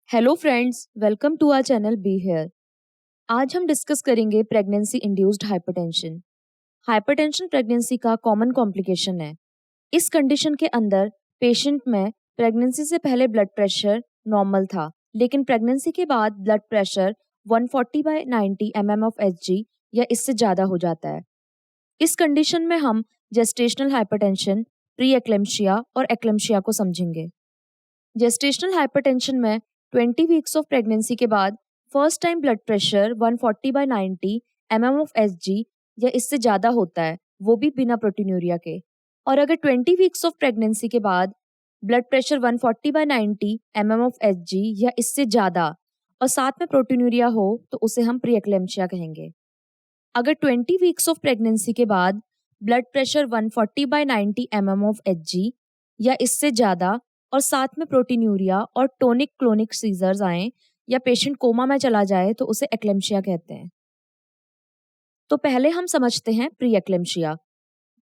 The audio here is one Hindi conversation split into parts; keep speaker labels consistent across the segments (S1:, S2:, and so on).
S1: Hello friends, welcome to our channel be here. आज हम डिस्कस करेंगे pregnancy induced hypertension. Hypertension pregnancy का कॉमन कॉम्प्लिकेशन है। इस कंडीशन के अंदर पेशेंट में प्रेगनेंसी से पहले ब्लड प्रेशर नॉर्मल था, लेकिन प्रेगनेंसी के बाद blood pressure 140/90 mm of Hg या इससे ज़्यादा हो जाता है। इस कंडीशन में हम जेस्टेशनल हाइपरटेंशन, प्री एक्लेम्शिया और एक्लेम्शिया को समझेंगे। जेस्टेशनल हाइपरटेंशन में 20 वीक्स ऑफ प्रेगनेंसी के बाद first time blood pressure 140/90 mm of Hg या इससे ज़्यादा होता है, वो भी बिना प्रोटीनूरिया के। और अगर 20 वीक्स ऑफ प्रेगनेंसी के बाद blood pressure 140/90 mm of Hg या इससे ज़्यादा और साथ में प्रोटीनूरिया हो तो उसे हम प्री एक्लेम्शिया कहेंगे। अगर 20 वीक्स ऑफ प्रेगनेंसी के बाद blood pressure 140/90 mm of Hg या इससे ज़्यादा और साथ में प्रोटीनूरिया और टोनिक क्लोनिक सीजर्स आए या पेशेंट कोमा में चला जाए तो उसे एक्लेम्शिया कहते हैं। तो पहले हम समझते हैं प्री एक्लेम्शिया।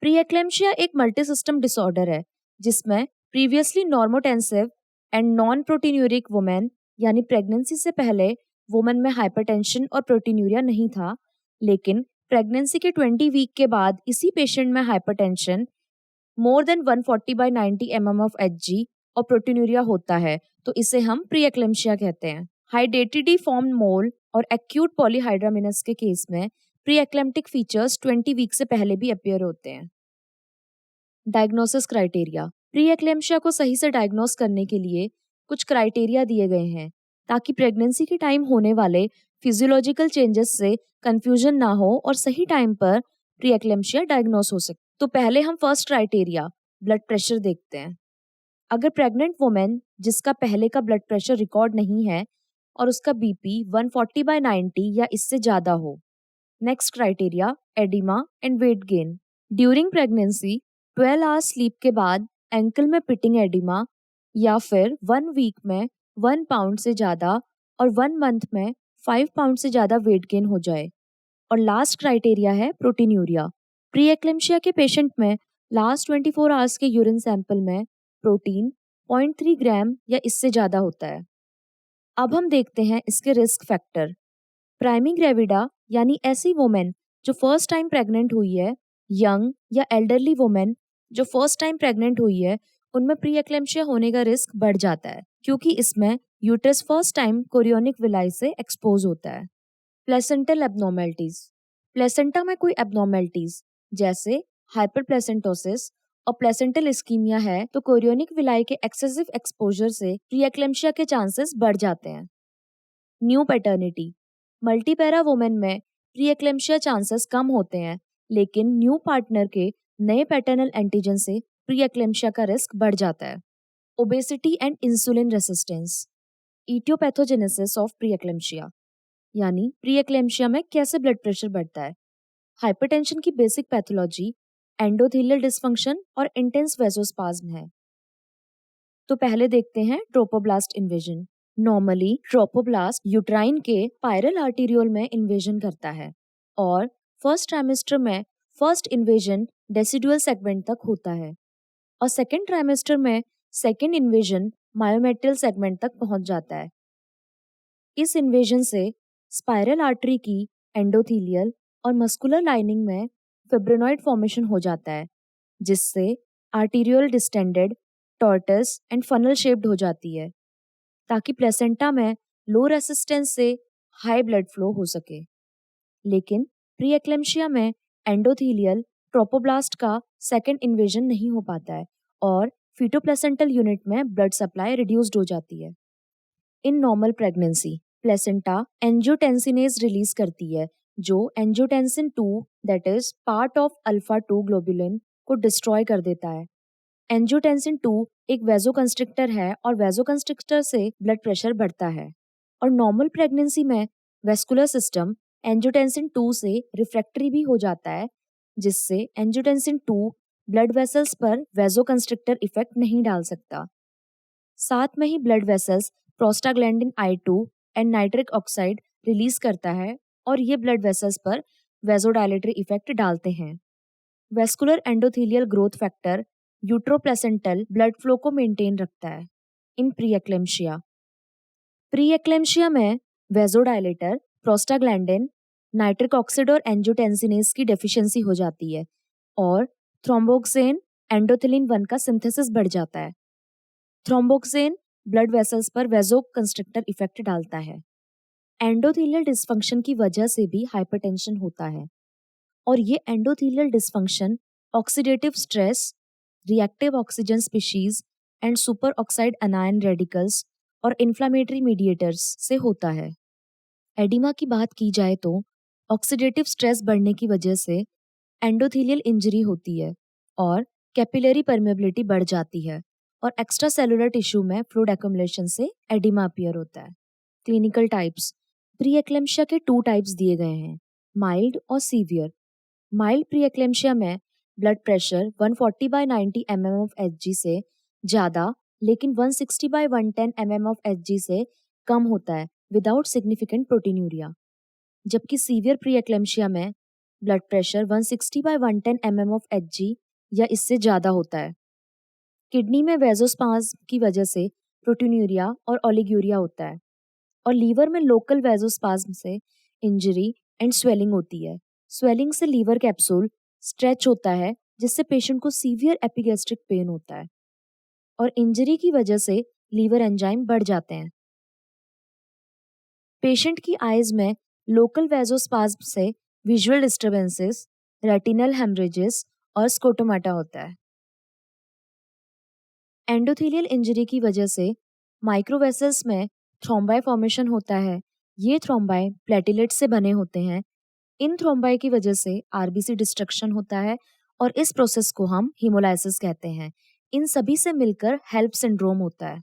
S1: प्री एक्लेम्शिया एक मल्टी सिस्टम डिसऑर्डर है जिसमें प्रीवियसली नॉर्मोटेंसिव एंड नॉन प्रोटीन्यूरिक वुमेन यानी प्रेगनेंसी से पहले वुमेन में हाइपरटेंशन और प्रोटीन्यूरिया नहीं था, लेकिन प्रेगनेंसी के 20 वीक के बाद इसी पेशेंट में hypertension more than 140/90 mm of Hg और प्रोटीनूरिया होता है, तो इसे हम प्री एक्लेम्शिया कहते हैं। हाइडेटिडी फॉर्म मोल और एक्यूट पॉलीहाइड्रामिनस के केस में प्री एक्लेम्प्टिक फीचर्स 20 वीक से पहले भी अपीयर होते हैं। Diagnosis criteria. प्री एक्लेम्शिया को सही से डायग्नोस करने के लिए कुछ क्राइटेरिया दिए गए हैं ताकि प्रेगनेंसी के टाइम होने वाले फिजियोलॉजिकल चेंजेस से कंफ्यूजन ना हो और सही टाइम पर प्री एक्लेम्शिया डायग्नोस हो सके। तो पहले हम फर्स्ट क्राइटेरिया ब्लड प्रेशर देखते हैं। अगर प्रेग्नेंट वुमेन जिसका पहले का ब्लड प्रेशर रिकॉर्ड नहीं है और उसका बीपी 140/90 या इससे ज़्यादा हो। Next criteria oedema and weight gain. During pregnancy 12 hours sleep के बाद एंकल में पिटिंग एडिमा या फिर 1 वीक में 1 पाउंड से ज़्यादा और 1 मंथ में 5 पाउंड से ज़्यादा वेट गेन हो जाए। और लास्ट क्राइटेरिया है प्रोटीन्यूरिया। प्री एक्लेम्शिया के पेशेंट में लास्ट 24 आवर्स के यूरिन सैंपल में प्रोटीन 0.3 ग्राम या इससे ज़्यादा होता है। अब हम देखते हैं इसके रिस्क फैक्टर। प्राइमी ग्रेविडा यानी ऐसी वुमेन जो फर्स्ट टाइम प्रेग्नेंट हुई है, यंग या एल्डरली वुमेन जो फर्स्ट टाइम प्रेग्नेंट हुई है, उनमें प्री एक्लेम्शिया होने का रिस्क बढ़ जाता है क्योंकि इसमें uterus first time chorionic villi से एक्सपोज होता है। प्लेसेंटल एब्नॉर्मेलिटीज। प्लेसेंटा में कोई एब्नॉर्मेलिटीज जैसे हाइपरप्लेसेंटोसिस और प्लेसेंटल इस्कीमिया है तो कोरियोनिक विलाई के एक्सेसिव एक्सपोजर से प्री एक्लेम्शिया के चांसेस बढ़ जाते हैं। New paternity. मल्टीपैरा वुमेन में प्री एक्लेम्शिया चांसेस कम होते हैं, लेकिन न्यू पार्टनर के नए पैटर्नल एंटीजन से प्री एक्लेम्शिया का रिस्क बढ़ जाता है। Obesity and insulin resistance. Aetiopathogenesis of pre eclampsia यानी प्री एक्लेम्शिया में कैसे ब्लड प्रेशर बढ़ता है। हाइपरटेंशन की बेसिक पैथोलॉजी एंडोथेलियल डिसफंक्शन और इंटेंस वेसोस्पाज्म है। तो पहले देखते हैं trophoblast invasion. Normally trophoblast uterine के पायरल आर्टीरियोल में इन्वेजन करता है और फर्स्ट ट्राइमेस्टर में फर्स्ट इन्वेजन डेसिडुअल सेगमेंट तक होता है और सेकेंड ट्राइमेस्टर में सेकेंड इन्वेजन मायोमेट्रियल सेगमेंट तक पहुंच जाता है। इस इन्वेजन से स्पाइरल आर्टरी की एंडोथीलियल और मस्कुलर लाइनिंग में फिब्रिनॉइड फॉर्मेशन हो जाता है, जिससे arterial distended, tortuous and funnel shaped हो जाती है ताकि प्लेसेंटा में लो रेसिस्टेंस से हाई ब्लड फ्लो हो सके। लेकिन प्री एक्लेम्शिया में एंडोथीलियल ट्रोपोब्लास्ट का सेकेंड इन्वेजन नहीं हो पाता है और फीटोप्लेसेंटल यूनिट में ब्लड सप्लाई रिड्यूस्ड हो जाती है। In normal pregnancy placenta angiotensinase release करती है जो angiotensin 2 that is part of alpha 2 globulin को डिस्ट्रॉय कर देता है। एंजियोटेंसिन 2 एक वेजोकंस्ट्रिक्टर है और वेजोकंस्ट्रिक्टर से ब्लड प्रेशर बढ़ता है। और नॉर्मल प्रेगनेंसी में वेस्कुलर सिस्टम एंजियोटेंसिन 2 से रिफ्रैक्टरी भी हो जाता है, जिससे एंजियोटेंसिन 2 ब्लड वेसल्स पर वेजोकंस्ट्रिक्टर इफेक्ट नहीं डाल सकता। साथ में ही blood vessels prostaglandin I2 and nitric oxide release करता है और ये ब्लड वेसल्स पर वेजोडायलेटरी इफेक्ट डालते हैं। Vascular endothelial growth factor uteroplacental blood flow को मेंटेन रखता है। In pre eclampsia pre eclampsia में वेजोडाइलेटर, प्रोस्टाग्लैंडिन, नाइट्रिक ऑक्साइड और एंजियोटेंसिनेज की डेफिशिएंसी हो जाती है और थ्रोम्बोक्सेन एंडोथिलिन 1 का सिंथेसिस बढ़ जाता है। थ्रोम्बोक्सेन ब्लड वेसल्स पर वेजो कंस्ट्रिक्टर इफेक्ट डालता है। एंडोथेलियल डिस्फंक्शन की वजह से भी हाइपरटेंशन होता है और ये endothelial dysfunction oxidative stress, reactive oxygen species and super oxide अनायन radicals और इन्फ्लामेटरी मीडिएटर्स से होता है। एडिमा की बात की जाए तो ऑक्सीडेटिव स्ट्रेस बढ़ने की वजह से एंडोथेलियल इंजरी होती है और कैपिलरी परमेबिलिटी बढ़ जाती है और एक्स्ट्रा सेलुलर टिश्यू में फ्लूइड एक्युमुलेशन से एडिमा अपीयर होता है। Clinical types. प्री एक्लेम्शिया के 2 टाइप्स दिए गए हैं, माइल्ड और सीवियर। माइल्ड प्री एक्लेम्शिया में blood pressure 140/90 mm of Hg से ज़्यादा लेकिन 160/110 mm ऑफ Hg से कम होता है विदाउट सिग्निफिकेंट प्रोटीनूरिया। जबकि सीवियर प्री एक्लेम्शिया में blood pressure 160/110 mm of Hg या इससे ज़्यादा होता है। किडनी में वेजोस्पाज्म की वजह से प्रोटीनूरिया और ओलिगूरिया होता है और लीवर में लोकल वेजोस्पाज्म से इंजरी एंड स्वेलिंग होती है। स्वेलिंग से लीवर कैप्सूल स्ट्रेच होता है जिससे पेशेंट को सीवियर एपिगैस्ट्रिक पेन होता है और इंजरी की वजह से लीवर एंजाइम बढ़ जाते हैं। पेशेंट की आइज में लोकल वेजोस्पाज्म से विजुअल डिस्टर्बेंसेस, रेटिनल हेमरेजेस और स्कोटोमाटा होता है। एंडोथेलियल इंजरी की वजह से माइक्रोवेसल्स में थ्रोम्बाई फॉर्मेशन होता है। ये थ्रोम्बाई प्लेटिलेट से बने होते हैं। इन थ्रोम्बाई की वजह से आरबीसी डिस्ट्रक्शन होता है और इस प्रोसेस को हम हीमोलाइसिस कहते हैं। इन सभी से मिलकर हेल्प सिंड्रोम होता है।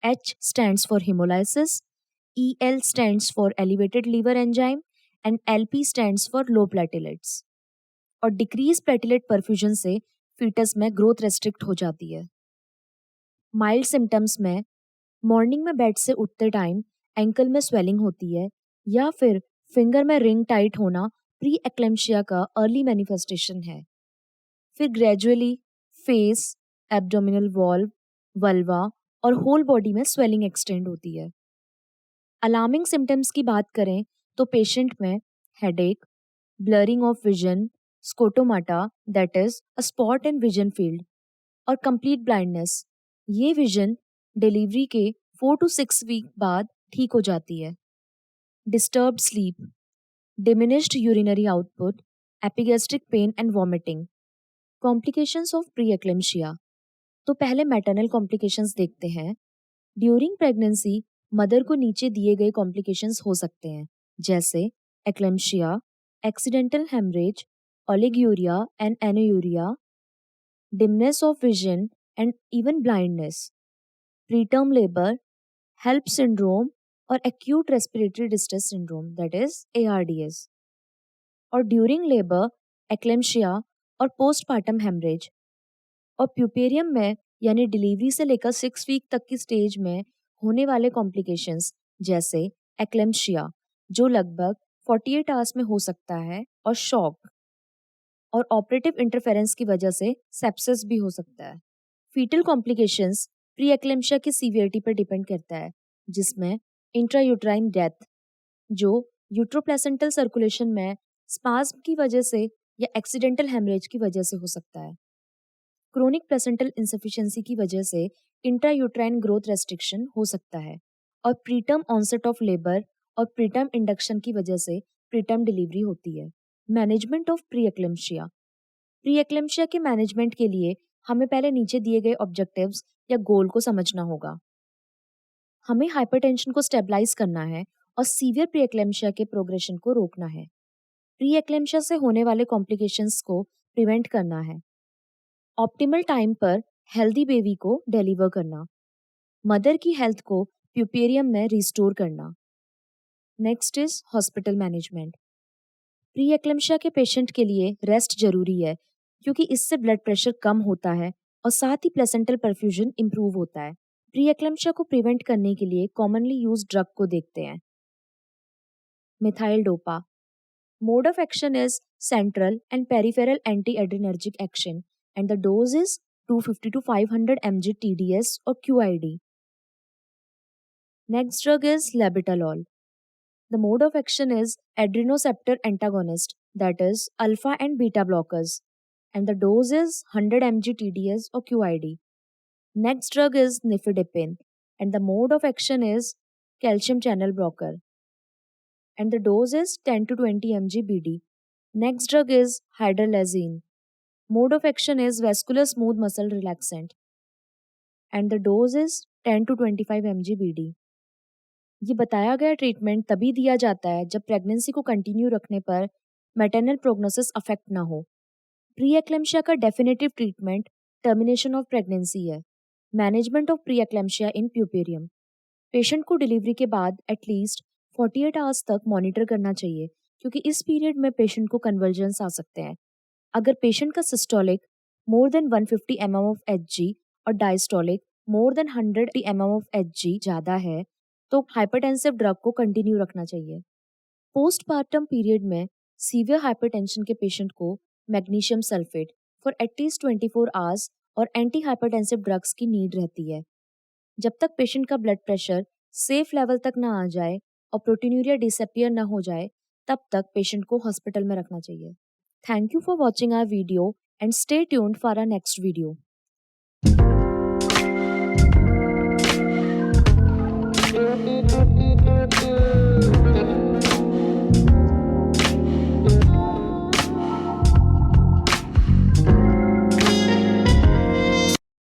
S1: H stands for hemolysis, EL stands for elevated liver enzyme and LP stands for low platelets। और डिक्रीज प्लेटिलेट परफ्यूजन से फीटस में ग्रोथ रेस्ट्रिक्ट हो जाती है। माइल्ड सिम्टम्स में मॉर्निंग में बेड से उठते टाइम एंकल में स्वेलिंग होती है या फिर फिंगर में रिंग टाइट होना प्री एक्लेम्शिया का अर्ली मैनिफेस्टेशन है। फिर gradually face, abdominal valve, vulva और होल बॉडी में स्वेलिंग एक्सटेंड होती है। अलार्मिंग सिम्टम्स की बात करें तो पेशेंट में headache, blurring of vision, scotomata that is a spot in vision field और कंप्लीट ब्लाइंडनेस। ये विजन डिलीवरी के 4 to 6 वीक बाद ठीक हो जाती है। Disturbed sleep, diminished urinary output, epigastric pain and vomiting. Complications of pre eclampsia. तो पहले मैटरनल कॉम्प्लिकेशंस देखते हैं। ड्यूरिंग प्रेगनेंसी मदर को नीचे दिए गए कॉम्प्लिकेशंस हो सकते हैं जैसे eclampsia, accidental haemorrhage, oliguria and anuria, dimness of vision and even blindness, preterm labour, HELLP syndrome और acute respiratory distress syndrome that is ARDS। और ड्यूरिंग लेबर एक्लेम्शिया और पोस्टपार्टम हेमरेज। और प्यूपेरियम में यानी डिलीवरी से लेकर 6 वीक तक की स्टेज में होने वाले कॉम्प्लिकेशंस जैसे एक्लेम्शिया जो लगभग 48 आवर्स में हो सकता है और शॉक और ऑपरेटिव इंटरफेरेंस की वजह से सेप्सिस भी हो सकता है। फीटल कॉम्प्लिकेशंस प्री एक्लेम्शिया की सीवियरिटी पर डिपेंड करता है जिसमें इंट्रायूट्राइन डेथ जो यूट्रोप्लेसेंटल सर्कुलेशन में स्पाज्म की वजह से या एक्सीडेंटल हेमरेज की वजह से हो सकता है। क्रोनिक प्लेसेंटल इंसफिशिएंसी की वजह से इंट्रायूट्राइन ग्रोथ रेस्ट्रिक्शन हो सकता है और प्रीटर्म ऑनसेट ऑफ लेबर और प्रीटर्म इंडक्शन की वजह से प्रीटर्म डिलीवरी होती है। Management of pre eclampsia. Pre eclampsia के मैनेजमेंट के लिए हमें पहले नीचे दिए गए ऑब्जेक्टिव्स या गोल को समझना होगा। हमें हाइपरटेंशन को स्टेबलाइज करना है और सीवियर प्री एक्लेम्शिया के प्रोग्रेशन को रोकना है। प्री एक्लेम्शिया से होने वाले कॉम्प्लिकेशंस को प्रिवेंट करना है। ऑप्टिमल टाइम पर हेल्दी बेबी को डिलीवर करना, मदर की हेल्थ को प्यूपेरियम में रिस्टोर करना। Next is hospital management. Pre eclampsia के पेशेंट के लिए रेस्ट जरूरी है क्योंकि इससे ब्लड प्रेशर कम होता है और साथ ही प्लेसेंटल परफ्यूजन इंप्रूव होता है। प्री एक्लेम्शिया को प्रिवेंट करने के लिए कॉमनली यूज्ड ड्रग को देखते हैं। Methyl dopa. Mode of action is central and peripheral anti adrenergic action and the dose is 250 to 500 mg TDS और QID। Next drug is labetalol. The mode of action is adrenoceptor antagonist, that is alpha and beta blockers, and the dose is 100 mg TDS or QID. Next drug is nifedipine, and the mode of action is calcium channel blocker, and the dose is 10 to 20 mg BD. Next drug is hydralazine. Mode of action is vascular smooth muscle relaxant, and the dose is 10 to 25 mg BD. ये बताया गया ट्रीटमेंट तभी दिया जाता है जब प्रेगनेंसी को कंटिन्यू रखने पर मैटरनल प्रोग्नोसिस अफेक्ट ना हो। प्री एक्लेम्शिया का definitive treatment termination of pregnancy है। Management of pre eclampsia in puerperium. Patient को डिलीवरी के बाद एटलीस्ट 48 आवर्स तक मॉनिटर करना चाहिए, क्योंकि इस पीरियड में पेशेंट को कन्वर्जन्स आ सकते हैं। अगर पेशेंट का systolic more than 150 mm of Hg और diastolic more than 100 mm of Hg ज़्यादा है तो हाइपरटेंसिव ड्रग को कंटिन्यू रखना चाहिए। पोस्टपार्टम पीरियड में सीवियर हाइपरटेंशन के पेशेंट को magnesium sulphate for at least 24 hours और एंटी हाइपरटेंसिव ड्रग्स की नीड रहती है। जब तक पेशेंट का ब्लड प्रेशर सेफ लेवल तक ना आ जाए और प्रोटीनूरिया डिसअपियर ना हो जाए, तब तक पेशेंट को हॉस्पिटल में रखना चाहिए। Thank you for watching our video and stay tuned for our next video.